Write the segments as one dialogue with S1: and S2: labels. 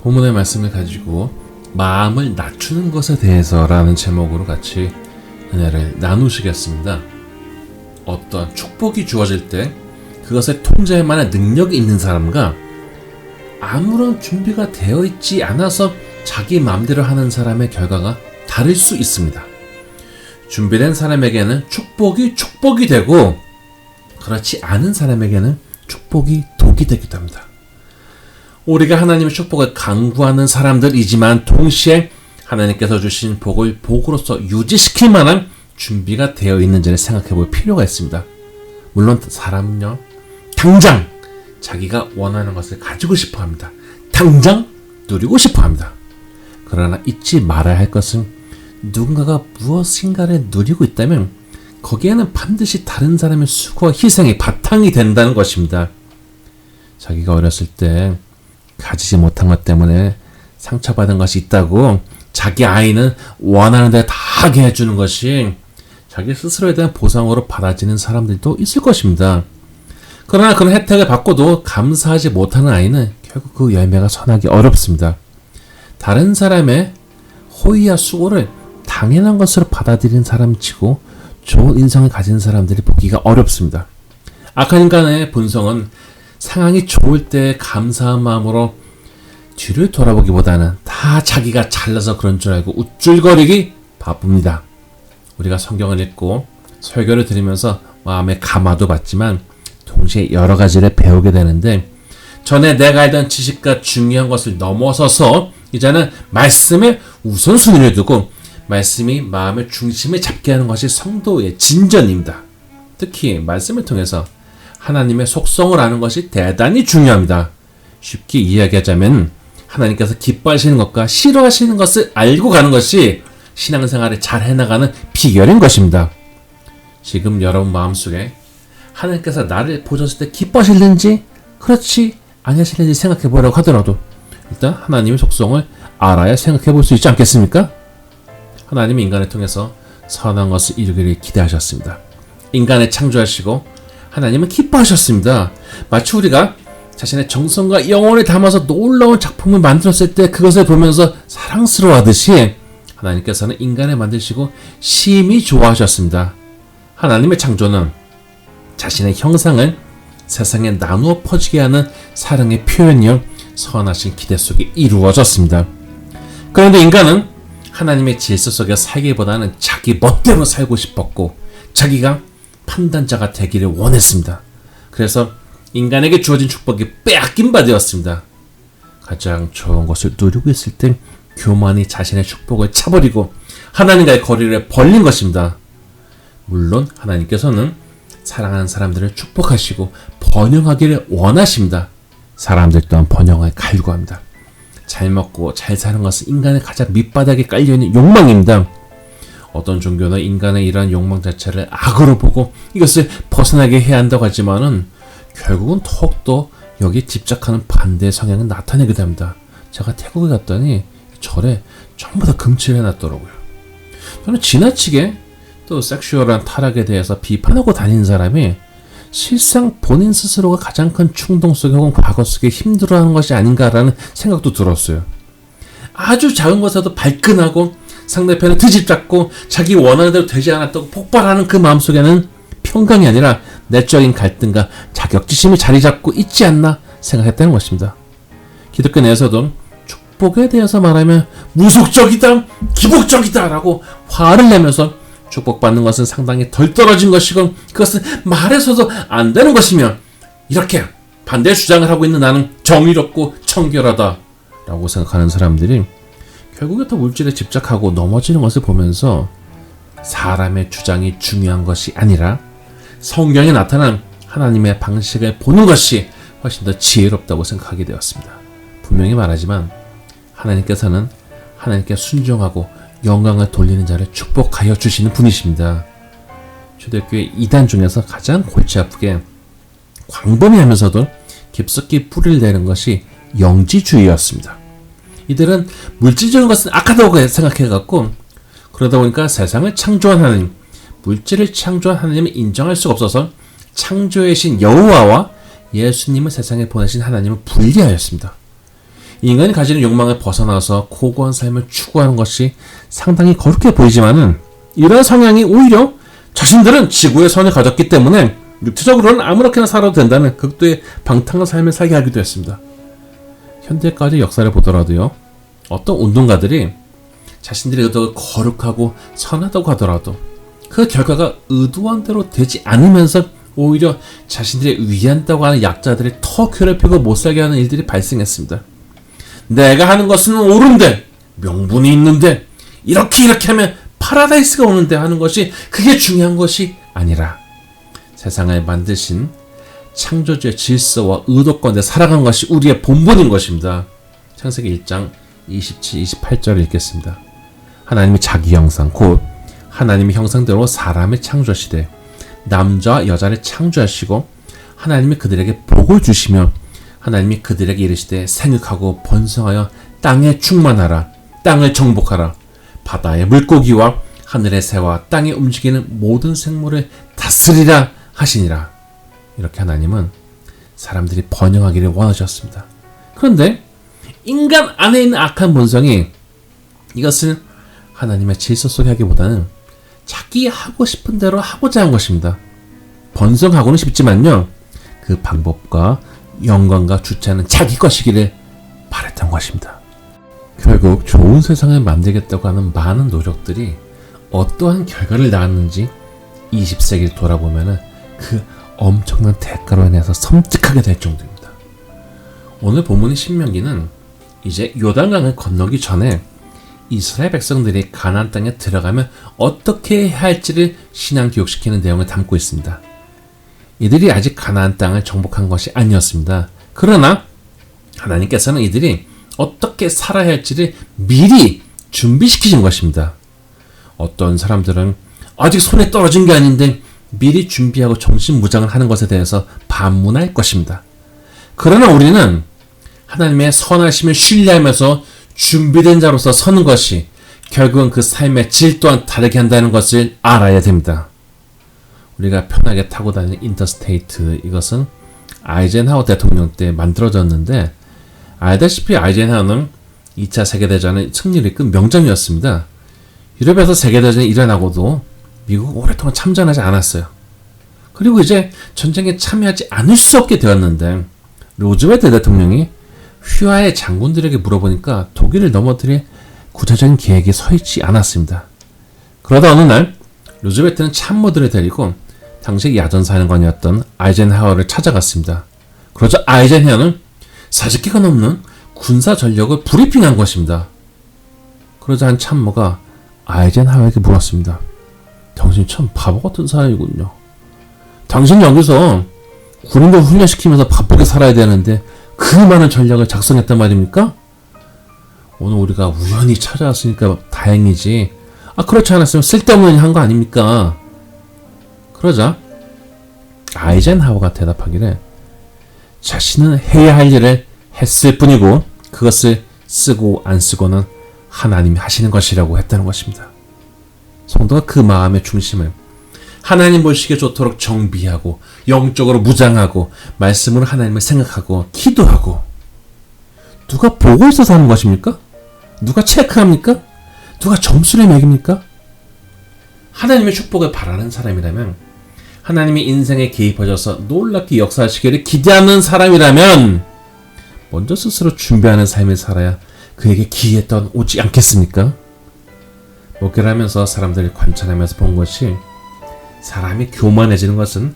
S1: 본문의 말씀을 가지고 마음을 낮추는 것에 대해서라는 제목으로 같이 은혜를 나누시겠습니다. 어떤 축복이 주어질 때 그것을 통제할 만한 능력이 있는 사람과 아무런 준비가 되어 있지 않아서 자기 마음대로 하는 사람의 결과가 다를 수 있습니다. 준비된 사람에게는 축복이 되고 그렇지 않은 사람에게는 축복이 독이 되기도 합니다. 우리가 하나님의 축복을 강구하는 사람들이지만 동시에 하나님께서 주신 복을 복으로서 유지시킬 만한 준비가 되어 있는지를 생각해 볼 필요가 있습니다. 물론 사람은요, 당장 자기가 원하는 것을 가지고 싶어 합니다. 당장 누리고 싶어 합니다. 그러나 잊지 말아야 할 것은 누군가가 무엇인가를 누리고 있다면 거기에는 반드시 다른 사람의 수고와 희생이 바탕이 된다는 것입니다. 자기가 어렸을 때 가지지 못한 것 때문에 상처받은 것이 있다고 자기 아이는 원하는 대로 다 하게 해주는 것이 자기 스스로에 대한 보상으로 받아지는 사람들도 있을 것입니다. 그러나 그런 혜택을 받고도 감사하지 못하는 아이는 결국 그 열매가 선하기 어렵습니다. 다른 사람의 호의와 수고를 당연한 것으로 받아들이는 사람치고 좋은 인성을 가진 사람들이 보기가 어렵습니다. 악한 인간의 본성은 상황이 좋을 때 감사한 마음으로 뒤를 돌아보기보다는 다 자기가 잘나서 그런 줄 알고 우쭐거리기 바쁩니다. 우리가 성경을 읽고 설교를 들으면서 마음에 감화도 받지만 동시에 여러 가지를 배우게 되는데 전에 내가 알던 지식과 중요한 것을 넘어서서 이제는 말씀에 우선순위를 두고 말씀이 마음의 중심을 잡게 하는 것이 성도의 진전입니다. 특히 말씀을 통해서 하나님의 속성을 아는 것이 대단히 중요합니다. 쉽게 이야기하자면 하나님께서 기뻐하시는 것과 싫어하시는 것을 알고 가는 것이 신앙생활을 잘 해나가는 비결인 것입니다. 지금 여러분 마음속에 하나님께서 나를 보셨을 때 기뻐하실는지 그렇지 아니하실는지 생각해 보려고 하더라도 일단 하나님의 속성을 알아야 생각해 볼 수 있지 않겠습니까? 하나님이 인간을 통해서 선한 것을 이루기를 기대하셨습니다. 인간을 창조하시고 하나님은 기뻐하셨습니다. 마치 우리가 자신의 정성과 영혼을 담아서 놀라운 작품을 만들었을 때 그것을 보면서 사랑스러워하듯이 하나님께서는 인간을 만드시고 심히 좋아하셨습니다. 하나님의 창조는 자신의 형상을 세상에 나누어 퍼지게 하는 사랑의 표현이요 선하신 기대 속에 이루어졌습니다. 그런데 인간은 하나님의 질서 속에 살기보다는 자기 멋대로 살고 싶었고 자기가 판단자가 되기를 원했습니다. 그래서 인간에게 주어진 축복이 빼앗긴 바 되었습니다. 가장 좋은 것을 누리고 있을 땐 교만이 자신의 축복을 차버리고 하나님과의 거리를 벌린 것입니다. 물론 하나님께서는 사랑하는 사람들을 축복하시고 번영하기를 원하십니다. 사람들 또한 번영을 갈구합니다. 잘 먹고 잘 사는 것은 인간의 가장 밑바닥에 깔려있는 욕망입니다. 어떤 종교는 인간의 이러한 욕망 자체를 악으로 보고 이것을 벗어나게 해야 한다고 하지만은 결국은 더욱더 여기에 집착하는 반대의 성향을 나타내기도 합니다. 제가 태국에 갔더니 절에 전부 다 금칠을 해놨더라고요. 저는 지나치게 또 섹슈얼한 타락에 대해서 비판하고 다니는 사람이 실상 본인 스스로가 가장 큰 충동 속에 혹은 과거 속에 힘들어하는 것이 아닌가라는 생각도 들었어요. 아주 작은 것에도 발끈하고 상대편을 트집잡고 자기 원하는 대로 되지 않았다고 폭발하는 그 마음속에는 평강이 아니라 내적인 갈등과 자격지심이 자리 잡고 있지 않나 생각했다는 것입니다. 기독교 내에서도 축복에 대해서 말하면 무속적이다, 기복적이다 라고 화를 내면서 축복받는 것은 상당히 덜 떨어진 것이고 그것은 말해서도 안 되는 것이며 이렇게 반대 주장을 하고 있는 나는 정의롭고 청결하다 라고 생각하는 사람들이 결국에 더 물질에 집착하고 넘어지는 것을 보면서 사람의 주장이 중요한 것이 아니라 성경에 나타난 하나님의 방식을 보는 것이 훨씬 더 지혜롭다고 생각하게 되었습니다. 분명히 말하지만 하나님께서는 하나님께 순종하고 영광을 돌리는 자를 축복하여 주시는 분이십니다. 초대교회 이단 중에서 가장 골치 아프게 광범위하면서도 깊숙이 뿌리를 내는 것이 영지주의였습니다. 이들은 물질적인 것은 악하다고 생각해갖고 그러다 보니까 세상을 창조한 하나님, 물질을 창조한 하나님을 인정할 수가 없어서 창조의 신 여호와와 예수님을 세상에 보내신 하나님을 분리하였습니다. 인간이 가지는 욕망을 벗어나서 고고한 삶을 추구하는 것이 상당히 거룩해 보이지만은 이런 성향이 오히려 자신들은 지구의 선을 가졌기 때문에 육체적으로는 아무렇게나 살아도 된다는 극도의 방탕한 삶을 살게 하기도 했습니다. 현대까지 역사를 보더라도요, 어떤 운동가들이 자신들의 의도가 거룩하고 선하다고 하더라도 그 결과가 의도한 대로 되지 않으면서 오히려 자신들이 위한다고 하는 약자들이 더 괴롭히고 못살게 하는 일들이 발생했습니다. 내가 하는 것은 옳은데, 명분이 있는데, 이렇게 하면 파라다이스가 오는데 하는 것이 그게 중요한 것이 아니라 세상을 만드신 창조주의 질서와 의도 가운데 살아가는 것이 우리의 본분인 것입니다. 창세기 1장 27, 28절을 읽겠습니다. 하나님이 자기 형상 곧 하나님의 형상대로 사람을 창조하시되 남자와 여자를 창조하시고 하나님이 그들에게 복을 주시며 하나님이 그들에게 이르시되 생육하고 번성하여 땅에 충만하라. 땅을 정복하라. 바다의 물고기와 하늘의 새와 땅에 움직이는 모든 생물을 다스리라 하시니라. 이렇게 하나님은 사람들이 번영하기를 원하셨습니다. 그런데 인간 안에 있는 악한 본성이 이것을 하나님의 질서 속에 하기보다는 자기 하고 싶은 대로 하고자 한 것입니다. 번성하고는 싶지만요, 그 방법과 영광과 주체는 자기 것이기를 바랬던 것입니다. 결국 좋은 세상을 만들겠다고 하는 많은 노력들이 어떠한 결과를 낳았는지 20세기를 돌아보면 그 엄청난 대가로 인해서 섬뜩하게 될 정도입니다. 오늘 본문의 신명기는 이제 요단강을 건너기 전에 이스라엘 백성들이 가나안 땅에 들어가면 어떻게 해야 할지를 신앙 교육시키는 내용을 담고 있습니다. 이들이 아직 가나안 땅을 정복한 것이 아니었습니다. 그러나 하나님께서는 이들이 어떻게 살아야 할지를 미리 준비시키신 것입니다. 어떤 사람들은 아직 손에 떨어진 게 아닌데 미리 준비하고 정신무장을 하는 것에 대해서 반문할 것입니다. 그러나 우리는 하나님의 선하심을 신뢰하면서 준비된 자로서 서는 것이 결국은 그 삶의 질 또한 다르게 한다는 것을 알아야 됩니다. 우리가 편하게 타고 다니는 인터스테이트, 이것은 아이젠하워 대통령 때 만들어졌는데, 알다시피 아이젠하워는 2차 세계대전의 승리를 이끈 명장이었습니다. 유럽에서 세계대전이 일어나고도 미국은 오랫동안 참전하지 않았어요. 그리고 이제 전쟁에 참여하지 않을 수 없게 되었는데, 루즈벨트 대통령이 휘하의 장군들에게 물어보니까 독일을 넘어뜨릴 구체적인 계획이 서 있지 않았습니다. 그러다 어느 날 루즈벨트는 참모들을 데리고 당시 야전사령관이었던 아이젠하워를 찾아갔습니다. 그러자 아이젠하워는 40개가 넘는 군사 전력을 브리핑한 것입니다. 그러자 한 참모가 아이젠하워에게 물었습니다. 당신 참 바보 같은 사람이군요. 당신 여기서 군인들 훈련시키면서 바쁘게 살아야 되는데 그 많은 전략을 작성했단 말입니까? 오늘 우리가 우연히 찾아왔으니까 다행이지, 그렇지 않았으면 쓸데없는 일 한 거 아닙니까? 그러자 아이젠하워가 대답하기를 자신은 해야 할 일을 했을 뿐이고 그것을 쓰고 안 쓰고는 하나님이 하시는 것이라고 했다는 것입니다. 성도가 그 마음의 중심을 하나님 보시기에 좋도록 정비하고 영적으로 무장하고 말씀으로 하나님을 생각하고 기도하고, 누가 보고 있어서 하는 것입니까? 누가 체크합니까? 누가 점수를 매깁니까? 하나님의 축복을 바라는 사람이라면, 하나님이 인생에 개입하셔서 놀랍게 역사하시기를 기대하는 사람이라면 먼저 스스로 준비하는 삶을 살아야 그에게 기회에 오지 않겠습니까? 목회를 하면서 사람들을 관찰하면서 본 것이, 사람이 교만해지는 것은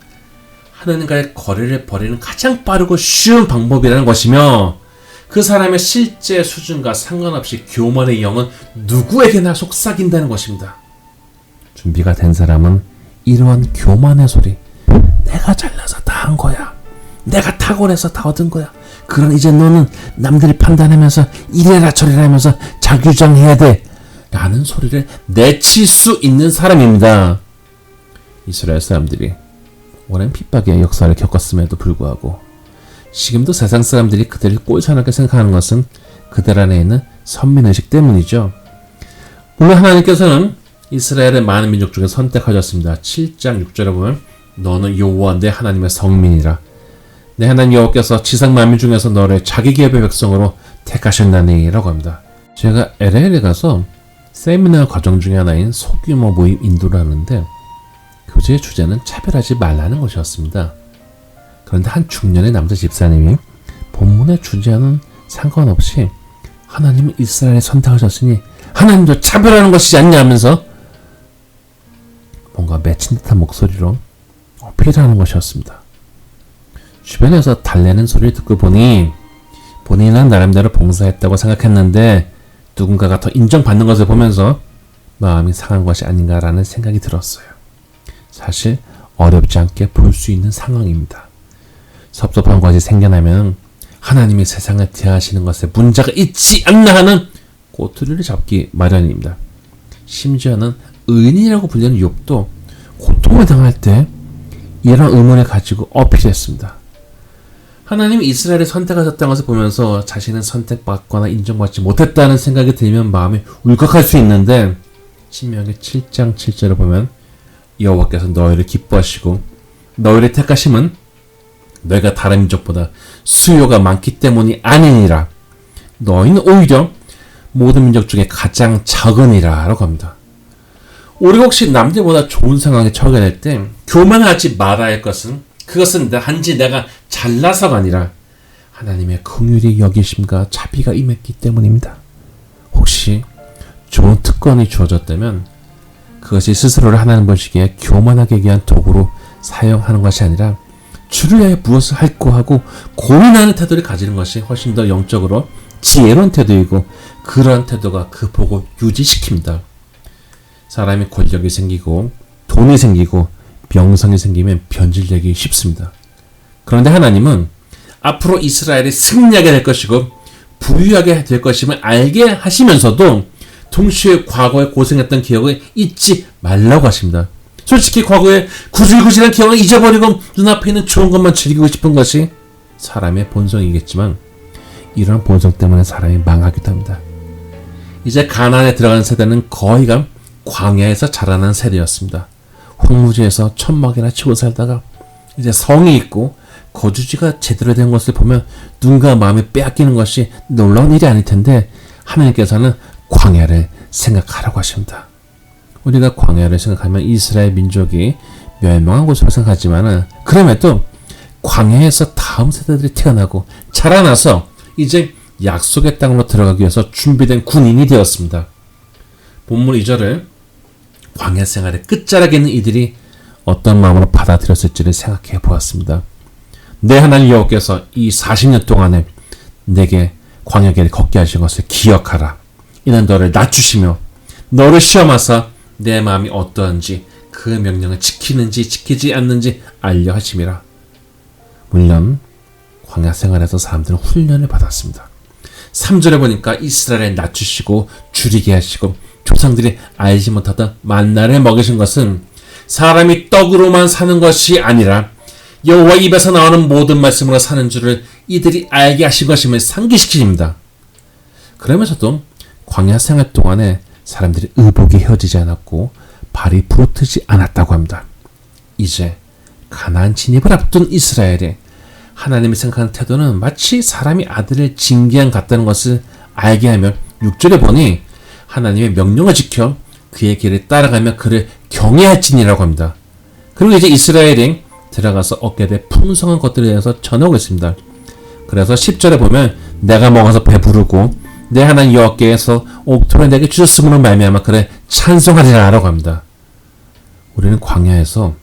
S1: 하나님과의 거리를 버리는 가장 빠르고 쉬운 방법이라는 것이며, 그 사람의 실제 수준과 상관없이 교만의 영은 누구에게나 속삭인다는 것입니다. 준비가 된 사람은 이러한 교만의 소리, 내가 잘나서 다 한 거야, 내가 탁월해서 다 얻은 거야, 그럼 이제 너는 남들이 판단하면서 이래라 저래라 하면서 자규장해야 돼 라는 소리를 내칠 수 있는 사람입니다. 이스라엘 사람들이 오랜 핍박의 역사를 겪었음에도 불구하고 지금도 세상 사람들이 그들을 꼴사납게 생각하는 것은 그들 안에 있는 선민의식 때문이죠. 물론 하나님께서는 이스라엘의 많은 민족 중에 선택하셨습니다. 7장 6절에 보면 너는 여호와 내 하나님의 성민이라. 내 하나님 여호와께서 지상 만민 중에서 너를 자기 기업의 백성으로 택하셨나니라고 합니다. 제가 LA에 가서 세미나 과정 중에 하나인 소규모 모임 인도를 하는데 교제의 주제는 차별하지 말라는 것이었습니다. 그런데 한 중년의 남자 집사님이 본문의 주제와는 상관없이 하나님은 이스라엘에 선택하셨으니 하나님도 차별하는 것이지 않냐 하면서 뭔가 맺힌 듯한 목소리로 어필하는 것이었습니다. 주변에서 달래는 소리를 듣고 보니 본인은 나름대로 봉사했다고 생각했는데 누군가가 더 인정받는 것을 보면서 마음이 상한 것이 아닌가라는 생각이 들었어요. 사실 어렵지 않게 볼 수 있는 상황입니다. 섭섭한 것이 생겨나면 하나님이 세상을 대하시는 것에 문제가 있지 않나 하는 꼬투리를 잡기 마련입니다. 심지어는 의인이라고 불리는 욥도 고통을 당할 때 이런 의문을 가지고 어필했습니다. 하나님이 이스라엘을 선택하셨다는 것을 보면서 자신은 선택받거나 인정받지 못했다는 생각이 들면 마음이 울컥할 수 있는데 신명기 7장 7절을 보면 여호와께서 너희를 기뻐하시고 너희를 택하심은 너희가 다른 민족보다 수요가 많기 때문이 아니니라. 너희는 오히려 모든 민족 중에 가장 적으니라 라고 합니다. 우리가 혹시 남들보다 좋은 상황에 처하게 될 때 교만하지 말아야 할 것은 그것은 단지 내가 잘나서가 아니라 하나님의 긍휼히 여기심과 자비가 임했기 때문입니다. 혹시 좋은 특권이 주어졌다면 그것이 스스로를 하나님 보시기에 교만하게 위한 도구로 사용하는 것이 아니라 주를 위하여 무엇을 할고 하고 고민하는 태도를 가지는 것이 훨씬 더 영적으로 지혜로운 태도이고 그러한 태도가 그 복을 유지시킵니다. 사람이 권력이 생기고 돈이 생기고 명성이 생기면 변질되기 쉽습니다. 그런데 하나님은 앞으로 이스라엘이 승리하게 될 것이고 부유하게 될 것임을 알게 하시면서도 동시에 과거에 고생했던 기억을 잊지 말라고 하십니다. 솔직히 과거에 구질구질한 기억을 잊어버리고 눈앞에 있는 좋은 것만 즐기고 싶은 것이 사람의 본성이겠지만 이런 본성 때문에 사람이 망하기도 합니다. 이제 가나안에 들어가는 세대는 거의가 광야에서 자라난 세대였습니다. 황무지에서 천막이나 치고 살다가 이제 성이 있고 거주지가 제대로 된 것을 보면 눈과 마음이 빼앗기는 것이 놀라운 일이 아닐 텐데 하나님께서는 광야를 생각하라고 하십니다. 우리가 광야를 생각하면 이스라엘 민족이 멸망한 곳으로 생각하지만 그럼에도 광야에서 다음 세대들이 태어나고 자라나서 이제 약속의 땅으로 들어가기 위해서 준비된 군인이 되었습니다. 본문 2절을 광야 생활의 끝자락에 있는 이들이 어떤 마음으로 받아들였을지를 생각해 보았습니다. 내 하나님 여호와께서 이 40년 동안에 내게 광야길을 걷게 하신 것을 기억하라. 이는 너를 낮추시며 너를 시험하사 내 마음이 어떠한지 그 명령을 지키는지 지키지 않는지 알려 하심이라. 물론 광야 생활에서 사람들은 훈련을 받았습니다. 3절에 보니까 이스라엘을 낮추시고 줄이게 하시고 조상들이 알지 못하던 만나를 먹이신 것은 사람이 떡으로만 사는 것이 아니라 여호와 입에서 나오는 모든 말씀으로 사는 줄을 이들이 알게 하신 것임을 상기시키십니다. 그러면서도 광야 생활 동안에 사람들이 의복이 헤어지지 않았고 발이 부러뜨지 않았다고 합니다. 이제 가나안 진입을 앞둔 이스라엘에 하나님이 생각하는 태도는 마치 사람이 아들을 징계한 같다는 것을 알게 하며 6절에 보니 하나님의 명령을 지켜 그의 길을 따라가며 그를 경외할지니라고 합니다. 그리고 이제 이스라엘이 들어가서 얻게 될 풍성한 것들에 대해서 전하고 있습니다. 그래서 10절에 보면 내가 먹어서 배부르고 내 하나님 여호와께서 옥토를 내게 주셨음으로 말미암아 그를 찬송하리라 라고 합니다. 우리는 광야에서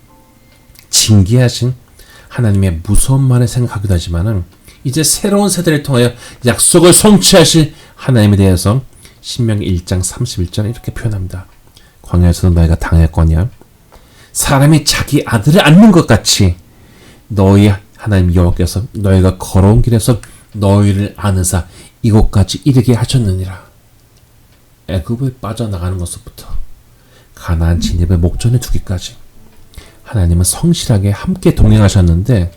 S1: 징계하신 하나님의 무서운 말을 생각하기도 하지만 이제 새로운 세대를 통하여 약속을 성취하실 하나님에 대해서 신명기 1장 31절에 이렇게 표현합니다. 광야에서도 너희가 당했거냐 사람이 자기 아들을 안는 것 같이 너희 하나님 여호와께서 너희가 걸어온 길에서 너희를 안으사 이곳까지 이르게 하셨느니라. 애굽을 빠져나가는 것부터 가나안 진입을 목전에 두기까지 하나님은 성실하게 함께 동행하셨는데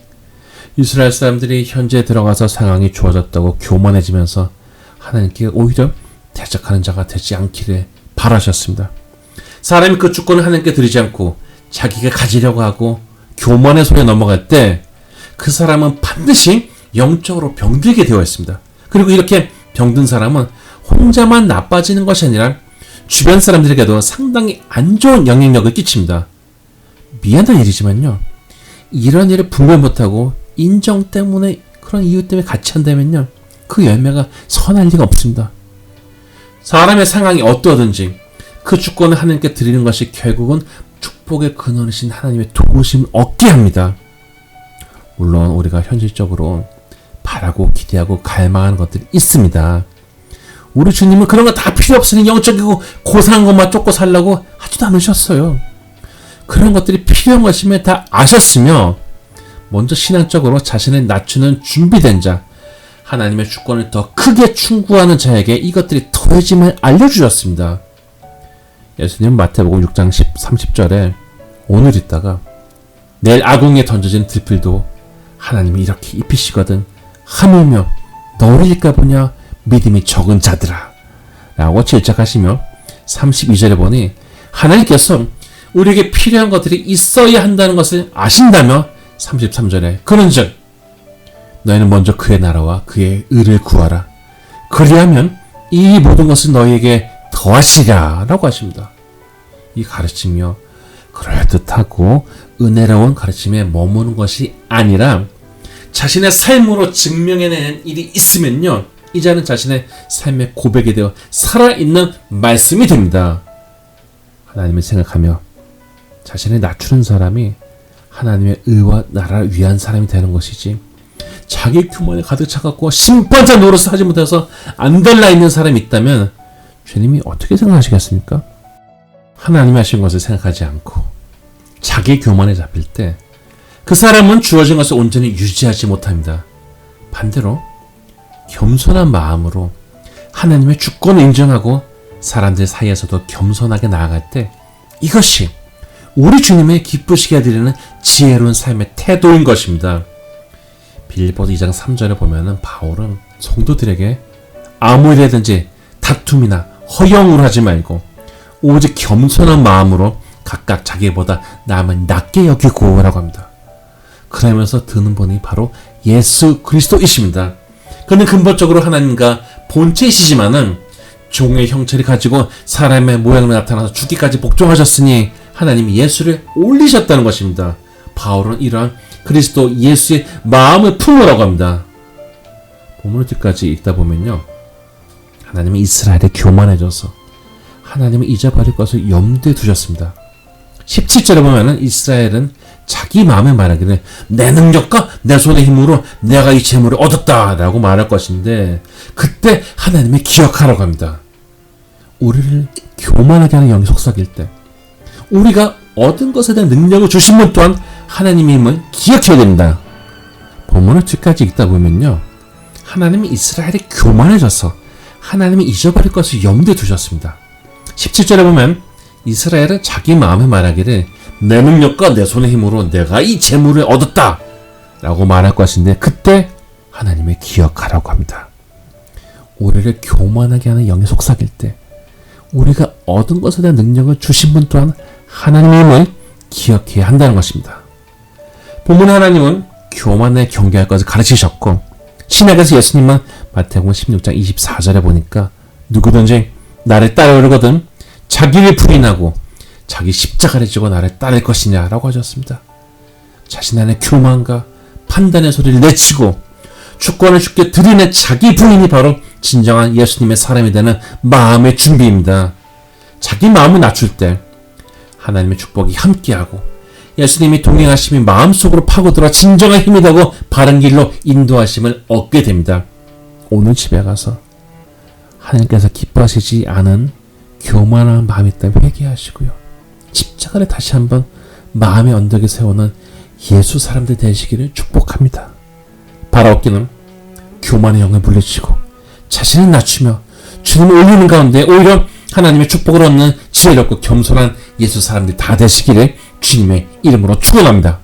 S1: 이스라엘 사람들이 현재 들어가서 상황이 좋아졌다고 교만해지면서 하나님께 오히려 대적하는 자가 되지 않기를 바라셨습니다. 사람이 그 주권을 하나님께 드리지 않고 자기가 가지려고 하고 교만의 손에 넘어갈 때 그 사람은 반드시 영적으로 병들게 되어 있습니다. 그리고 이렇게 병든 사람은 혼자만 나빠지는 것이 아니라 주변 사람들에게도 상당히 안 좋은 영향력을 끼칩니다. 미안한 일이지만요, 이런 일을 분별 못하고 인정 때문에, 그런 이유 때문에 같이 한다면요, 그 열매가 선할 리가 없습니다. 사람의 상황이 어떠하든지 그 주권을 하나님께 드리는 것이 결국은 축복의 근원이신 하나님의 도우심을 얻게 합니다. 물론 우리가 현실적으로 바라고 기대하고 갈망하는 것들이 있습니다. 우리 주님은 그런 거 다 필요 없으니 영적이고 고상한 것만 쫓고 살라고 하지도 않으셨어요. 그런 것들이 필요한 것임을 다 아셨으며 먼저 신앙적으로 자신을 낮추는 준비된 자, 하나님의 주권을 더 크게 충고하는 자에게 이것들이 더해짐을 알려주셨습니다. 예수님은 마태복음 6장 30절에 오늘 있다가 내일 아궁이에 던져진 들필도 하나님이 이렇게 입히시거든 하물며 너를 일까보냐 믿음이 적은 자들아 라고 질책하시며 32절에 보니 하나님께서 우리에게 필요한 것들이 있어야 한다는 것을 아신다며 33절에 그런즉 너희는 먼저 그의 나라와 그의 의를 구하라. 그리하면 이 모든 것을 너희에게 더하시라 라고 하십니다. 이 가르침이요, 그럴듯하고 은혜로운 가르침에 머무는 것이 아니라 자신의 삶으로 증명해내는 일이 있으면요, 이 자는 자신의 삶의 고백에 되어 살아있는 말씀이 됩니다. 하나님을 생각하며 자신을 낮추는 사람이 하나님의 의와 나라를 위한 사람이 되는 것이지, 자기 교만에 가득 차갖고 심판자 노릇을 하지 못해서 안달나 있는 사람이 있다면 주님이 어떻게 생각하시겠습니까? 하나님이 하신 것을 생각하지 않고 자기 교만에 잡힐 때 그 사람은 주어진 것을 온전히 유지하지 못합니다. 반대로 겸손한 마음으로 하나님의 주권을 인정하고 사람들 사이에서도 겸손하게 나아갈 때 이것이 우리 주님의 기쁘시게 해드리는 지혜로운 삶의 태도인 것입니다. 빌립보서 2장 3절에 보면은 바울은 성도들에게 아무 일이든지 다툼이나 허영으로 하지 말고 오직 겸손한 마음으로 각각 자기보다 남을 낮게 여기고 라고 합니다. 그러면서 드는 분이 바로 예수 그리스도이십니다. 그는 근본적으로 하나님과 본체이시지만은 종의 형체를 가지고 사람의 모양으로 나타나서 죽기까지 복종하셨으니 하나님이 예수를 올리셨다는 것입니다. 바울은 이러한 그리스도 예수의 마음을 품으라고 합니다. 본문을 뒤까지 읽다 보면요, 하나님은 이스라엘에 교만해져서 하나님을 잊어버릴 것을 염두에 두셨습니다. 17절에 보면은 이스라엘은 자기 마음에 말하기를 내 능력과 내 손의 힘으로 내가 이 재물을 얻었다 라고 말할 것인데, 그때 하나님이 기억하라고 합니다. 우리를 교만하게 하는 영이 속삭일 때 우리가 얻은 것에 대한 능력을 주신 분 또한 하나님임을 기억해야 됩니다. 본문을 뒤까지 읽다 보면요, 하나님이 이스라엘이 교만해져서 하나님이 잊어버릴 것을 염두에 두셨습니다. 17절에 보면 이스라엘은 자기 마음에 말하기를 내 능력과 내 손의 힘으로 내가 이 재물을 얻었다 라고 말할 것인데, 그때 하나님의 기억하라고 합니다. 우리를 교만하게 하는 영이 속삭일 때 우리가 얻은 것에 대한 능력을 주신 분 또한 하나님임을 기억해야 한다는 것입니다. 본문 하나님은 교만에 경계할 것을 가르치셨고, 신약에서 예수님은 마태복음 16장 24절에 보니까 누구든지 나를 따르거든 자기를 부인하고 자기 십자가를 지고 나를 따를 것이냐라고 하셨습니다. 자신 안의 교만과 판단의 소리를 내치고 주권을 주께 드리는 자기 부인이 바로 진정한 예수님의 사람이 되는 마음의 준비입니다. 자기 마음을 낮출 때 하나님의 축복이 함께하고 예수님이 동행하심이 마음속으로 파고들어 진정한 힘이 되고 바른 길로 인도하심을 얻게 됩니다. 오늘 집에 가서 하나님께서 기뻐하시지 않은 교만한 마음이 있다면 회개하시고요, 십자가를 다시 한번 마음의 언덕에 세우는 예수 사람들 되시기를 축복합니다. 바라옵기는 교만의 영을 물리치고 자신을 낮추며 주님을 올리는 가운데 오히려 하나님의 축복을 얻는 지혜롭고 겸손한 예수 사람들 다 되시기를 주님의 이름으로 축원합니다.